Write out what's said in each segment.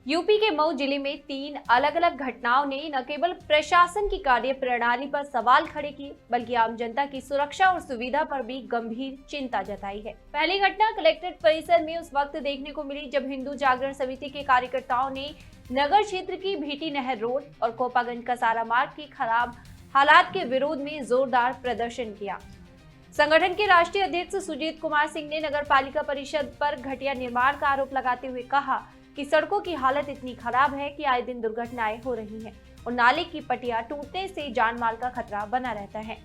UP के मऊ जिले में 3 अलग अलग घटनाओं ने न केवल प्रशासन की कार्य प्रणाली पर सवाल खड़े किए, बल्कि आम जनता की सुरक्षा और सुविधा पर भी गंभीर चिंता जताई है। पहली घटना कलेक्ट्रेट परिसर में उस वक्त देखने को मिली जब हिंदू जागरण समिति के कार्यकर्ताओं ने नगर क्षेत्र की भीटी नहर रोड और कोपागंज कसारा मार्ग की खराब हालात के विरोध में जोरदार प्रदर्शन किया। संगठन के राष्ट्रीय अध्यक्ष सुजीत कुमार सिंह ने नगर पालिका परिषद पर घटिया निर्माण का आरोप लगाते हुए कहा कि सड़कों की हालत इतनी खराब है कि आए दिन दुर्घटनाएं हो रही हैं और नाले की पट्टियां टूटने से जान माल का खतरा बना रहता है।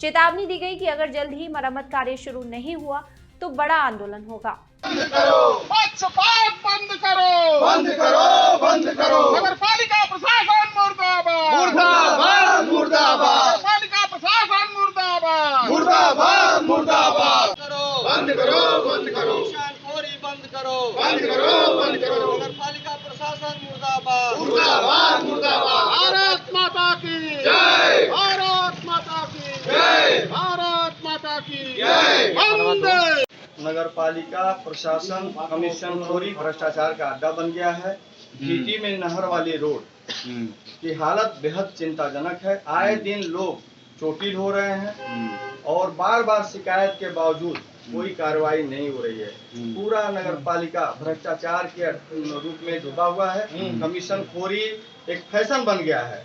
चेतावनी दी गई कि अगर जल्द ही मरम्मत कार्य शुरू नहीं हुआ तो बड़ा आंदोलन होगा। बंद करो, बंद करो, बंद करो, बंद करो। नगर पालिका प्रशासन मुर्दाबाद, मुर्दाबाद, मुर्दाबाद। नगर पालिका प्रशासन मुर्दाबाद, मुर्दाबाद, मुर्दाबाद। बंद करो, बंद करो, बंद करो, बंद करो, बंद करो। नगर पालिका प्रशासन मुर्दाबाद, मुर्दाबाद, मुर्दाबाद। भारत माता की जय, भारत माता की जय, भारत माता की जय। बंद। नगर पालिका प्रशासन कमीशन खोरी भ्रष्टाचार का अड्डा बन गया है। भीटी में नहर वाली रोड की हालत बेहद चिंताजनक है। आए दिन लोग चोटिल हो रहे हैं और बार बार शिकायत के बावजूद कोई कार्रवाई नहीं हो रही है। पूरा नगर पालिका भ्रष्टाचार के रूप में डूबा हुआ है। कमीशन खोरी एक फैशन बन गया है।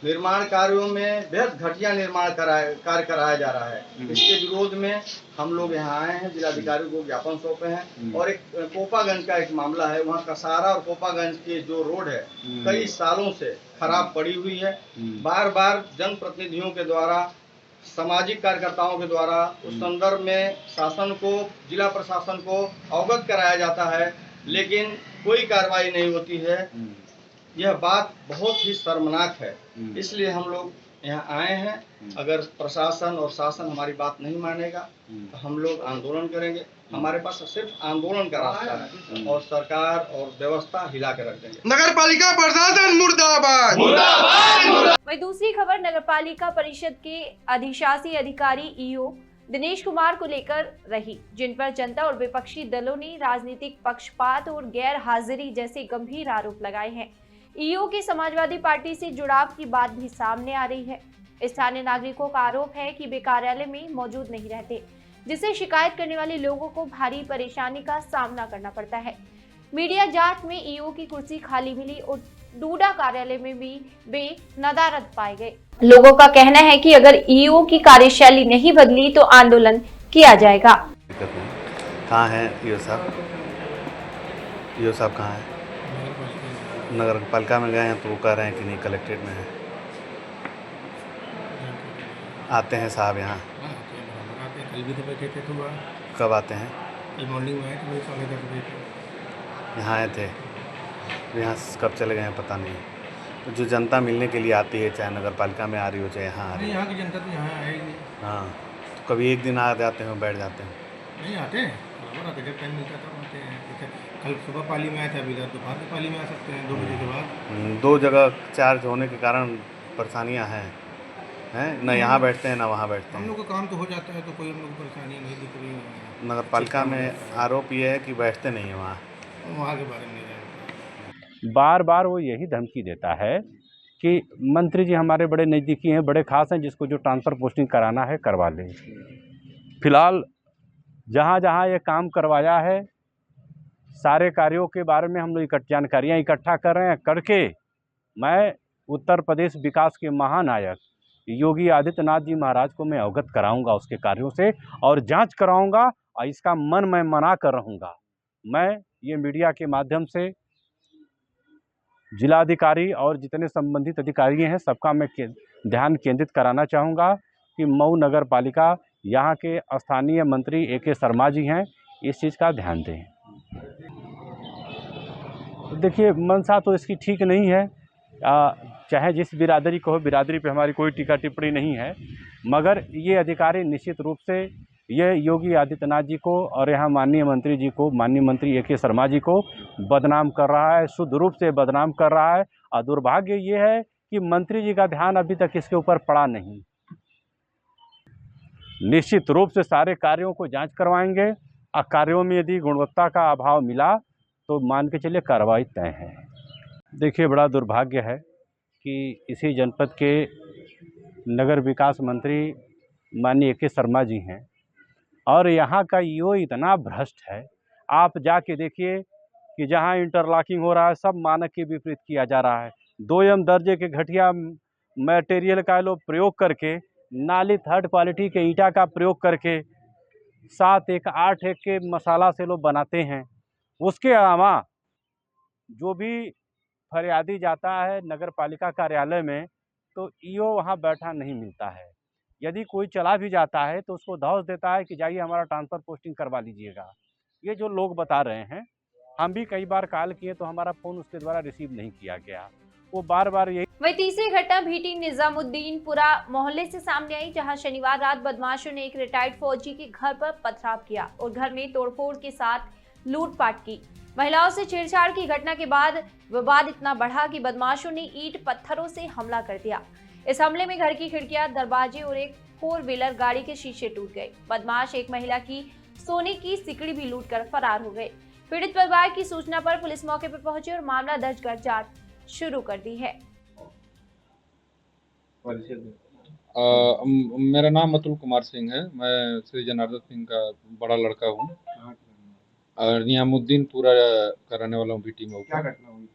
निर्माण कार्यों में बेहद घटिया निर्माण कार्य कराया जा रहा है। इसके विरोध में हम लोग यहाँ आए हैं, जिलाधिकारी को ज्ञापन सौंपे हैं। और एक कोपागंज का एक मामला है, वहाँ कसारा और कोपागंज की जो रोड है कई सालों से खराब पड़ी हुई है। बार बार जनप्रतिनिधियों के द्वारा, सामाजिक कार्यकर्ताओं के द्वारा उस संदर्भ में शासन को, जिला प्रशासन को अवगत कराया जाता है, लेकिन कोई कार्रवाई नहीं होती है। यह बात बहुत ही शर्मनाक है। इसलिए हम लोग यहाँ आए हैं। अगर प्रशासन और शासन हमारी बात नहीं मानेगा तो हम लोग आंदोलन करेंगे। हमारे पास सिर्फ आंदोलन का रास्ता है और सरकार और व्यवस्था हिला के रख देंगे। नगर पालिका प्रशासन मुर्दाबाद, मुर्दाबाद। वहीं दूसरी खबर नगर पालिका परिषद के अधिशासी अधिकारी ईओ दिनेश कुमार को लेकर रही, जिन पर जनता और विपक्षी दलों ने राजनीतिक पक्षपात और गैर हाजिरी जैसे गंभीर आरोप लगाए हैं। ईओ की समाजवादी पार्टी से जुड़ाव की बात भी सामने आ रही है। स्थानीय नागरिकों का आरोप है कि वे कार्यालय में मौजूद नहीं रहते, जिससे शिकायत करने वाले लोगों को भारी परेशानी का सामना करना पड़ता है। मीडिया जांच में ईओ की कुर्सी खाली मिली और डूडा कार्यालय में भी वे नदारद पाए गए। लोगों का कहना है कि अगर ईओ की कार्यशैली नहीं बदली तो आंदोलन किया जाएगा। कहाँ है ईओ साहब? ईओ साहब कहाँ है? नगर पालिका में गए हैं तो वो कह रहे हैं कि नहीं, कलेक्ट्रेट में है। आते हैं साहब यहाँ? कल भी तो बैठे थे। तुम कब आते हैं? कल मॉर्निंग में आए थे, 10:30 बजे। यहाँ आए थे, यहाँ कब चले गए हैं पता नहीं। तो जो जनता मिलने के लिए आती है, चाहे नगर पालिका में आ रही हो चाहे यहाँ आ रही हो, यहाँ की जनता तो यहाँ आएगी। हाँ, तो कभी एक दिन आ जाते हैं, बैठ जाते हैं? नहीं आते हैं, बराबर आते, जब टाइम मिलता तब आते हैं। कल सुबह पाली में आए थे, अभी दोपहर में पाली में आ सकते हैं 2 बजे के बाद। 2 जगह चार्ज होने के कारण परेशानियाँ हैं न, यहाँ बैठते हैं ना वहाँ बैठते हम हैं। लोग का काम तो हो जाता है तो कोई हम लोग को परेशानी नहीं दिख रही है। नगर पालिका में आरोप ये है कि बैठते नहीं हैं वहाँ के बारे में नहीं जानते। बार बार वो यही धमकी देता है कि मंत्री जी हमारे बड़े नज़दीकी हैं, बड़े खास हैं, जिसको जो ट्रांसफ़र पोस्टिंग कराना है करवा लें। फिलहाल जहाँ जहाँ ये काम करवाया है, सारे कार्यों के बारे में हम लोग जानकारियाँ इकट्ठा कर रहे हैं। करके मैं उत्तर प्रदेश विकास के महानायक योगी आदित्यनाथ जी महाराज को मैं अवगत कराऊंगा उसके कार्यों से और जांच कराऊंगा और इसका मन मैं मना कर रहूँगा। मैं ये मीडिया के माध्यम से जिलाधिकारी और जितने संबंधित अधिकारी हैं सबका मैं ध्यान केंद्रित कराना चाहूँगा कि मऊ नगर पालिका, यहाँ के स्थानीय मंत्री AK शर्मा जी हैं, इस चीज़ का ध्यान दें। देखिए, मंशा तो इसकी ठीक नहीं है, चाहे जिस बिरादरी को हो, बिरादरी पे हमारी कोई टीका टिप्पणी नहीं है, मगर ये अधिकारी निश्चित रूप से ये योगी आदित्यनाथ जी को और यहाँ माननीय मंत्री जी को, माननीय मंत्री AK शर्मा जी को बदनाम कर रहा है, शुद्ध रूप से बदनाम कर रहा है। और दुर्भाग्य ये है कि मंत्री जी का ध्यान अभी तक इसके ऊपर पड़ा नहीं। निश्चित रूप से सारे कार्यों को जांच करवाएंगे और कार्यों में यदि गुणवत्ता का अभाव मिला तो मान के चलिए कार्रवाई तय है। देखिए, बड़ा दुर्भाग्य है कि इसी जनपद के नगर विकास मंत्री माननीय ए.के. शर्मा जी हैं और यहाँ का ईओ इतना भ्रष्ट है। आप जाके देखिए कि जहाँ इंटरलॉकिंग हो रहा है सब मानक के विपरीत किया जा रहा है। 2M दर्जे के घटिया मटेरियल का लोग प्रयोग करके, नाली थर्ड क्वालिटी के ईंटा का प्रयोग करके 7 एक 8 एक के मसाला से लोग बनाते हैं। उसके अलावा जो भी फरियादी जाता है नगर पालिका कार्यालय में तो ईओ वहाँ बैठा नहीं मिलता है। यदि कोई चला भी जाता है तो उसको धौंस देता है कि जाइए हमारा ट्रांसफ़र पोस्टिंग करवा लीजिएगा। ये जो लोग बता रहे हैं, हम भी कई बार कॉल किए तो हमारा फ़ोन उसके द्वारा रिसीव नहीं किया गया। वो बार-बार यही। वही तीसरी घटना भीटी निजामुद्दीनपुरा मोहल्ले से सामने आई, जहां शनिवार रात बदमाशों ने एक रिटायर्ड फौजी के घर पर पथराव किया और घर में तोड़फोड़ के साथ लूटपाट की। महिलाओं से छेड़छाड़ की घटना के बाद विवाद इतना बढ़ा कि बदमाशों ने ईंट पत्थरों से हमला कर दिया। इस हमले में घर की खिड़कियां, दरवाजे और एक 4 व्हीलर गाड़ी के शीशे टूट गए। बदमाश एक महिला की सोने की सिकड़ी भी लूटकर फरार हो गए। पीड़ित परिवार की सूचना पर पुलिस मौके पर पहुंची और मामला दर्ज कर जांच शुरू कर दी है। मेरा नाम अतुल कुमार सिंह है। मैं श्री जनार्दन सिंह का बड़ा लड़का हूँ और नियामुद्दीनपुरा का रहने वाला हूँ बीटी में। क्या घटना हुई?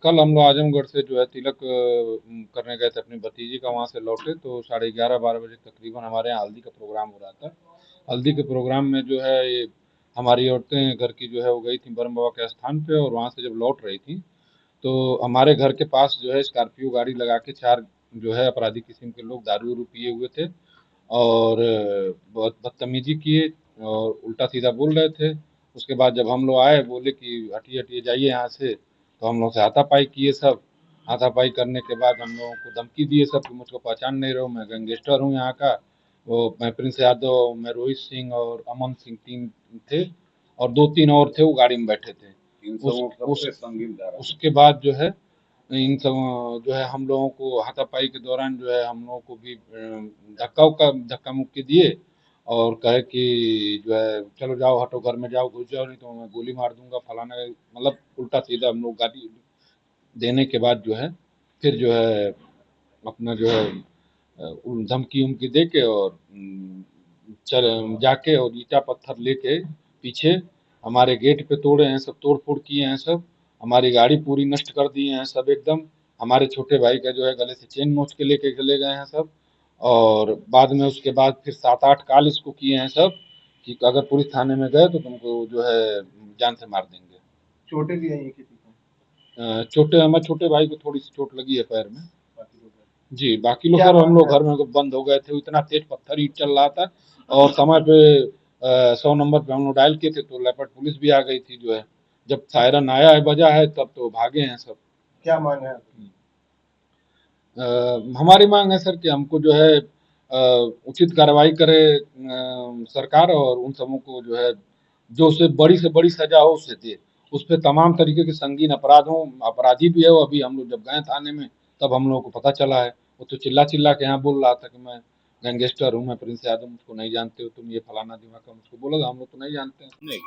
कल हम लोग आजमगढ़ से जो है तिलक करने गए थे अपनी भतीजी का, वहाँ से लौटे तो 11:30-12 बजे तकरीबन हमारे यहाँ हल्दी का प्रोग्राम हो रहा था। हल्दी के प्रोग्राम में जो है ये हमारी औरतें घर की जो है वो गई थी ब्रह्म बाबा के स्थान पे और वहाँ से जब लौट रही थी तो हमारे घर के पास जो है स्कॉर्पियो गाड़ी लगा के 4 जो है अपराधी किस्म के लोग दारू पिए हुए थे और बहुत बदतमीजी किए और उल्टा सीधा बोल रहे थे। उसके बाद जब हम लोग आए बोले कि हटिए हटिए जाइए यहाँ से, तो हम लोग से हाथापाई किए। सब हाथापाई करने के बाद हम लोगों को धमकी दिए सब कि मुझको पहचान नहीं रहे हो, मैं गैंगस्टर हूँ यहाँ का। वो मैं प्रिंस यादव, मैं रोहित सिंह और अमन सिंह 3 थे और 2-3 और थे वो गाड़ी में बैठे थे। उसके बाद जो है इन सब जो है हम लोगों को हाथापाई के दौरान जो है हम लोगों को भी धक्का मुक्की दिए और कहे कि जो है चलो जाओ, हटो, घर में जाओ, घुस जाओ, नहीं तो मैं गोली मार दूंगा फलाना। मतलब उल्टा सीधा हम लोग गाली देने के बाद जो है फिर जो है अपना जो है धमकी उमकी दे के और चल जाके और ईटा पत्थर लेके पीछे हमारे गेट पे तोड़े हैं, सब तोड़ फोड़ किए हैं, सब हमारी गाड़ी पूरी नष्ट कर दी हैं सब एकदम। हमारे छोटे भाई का जो है गले से चेन नोच के लेके चले गए हैं सब और बाद में उसके बाद फिर 7-8 कॉल इसको किए हैं सब कि अगर पुलिस थाने में गए तो तुमको जो है जान से मार देंगे। चोटें भी आई किसी को? चोटें हमारे छोटे भाई को थोड़ी सी चोट लगी है पैर में जी। बाकी लोग सर हम लोग घर में बंद हो गए थे, इतना तेज पत्थर ईंट चल रहा था और समय पे 100 नंबर पे हम लोग डायल किए थे तो लेपर्ड पुलिस भी आ गई थी। जो है जब सायरन आया है बजा है तब तो भागे हैं सब। क्या मांग है? हमारी मांग है सर कि हमको जो है उचित कार्रवाई करे सरकार और उन सबों को जो है जो उससे बड़ी सजा हो उससे दे। उस पर तमाम तरीके के संगीन अपराधी भी है वो। अभी हम लोग जब गए थाने में तब हम लोगों को पता चला है। वो तो चिल्ला के यहाँ बोल रहा था कि मैं गैंगस्टर हूँ, मैं प्रिंस यादव, मुझको नहीं जानते हो तुम, ये फलाना दिमाग का मुझको बोला। हम लोग तो नहीं जानते हैं। नहीं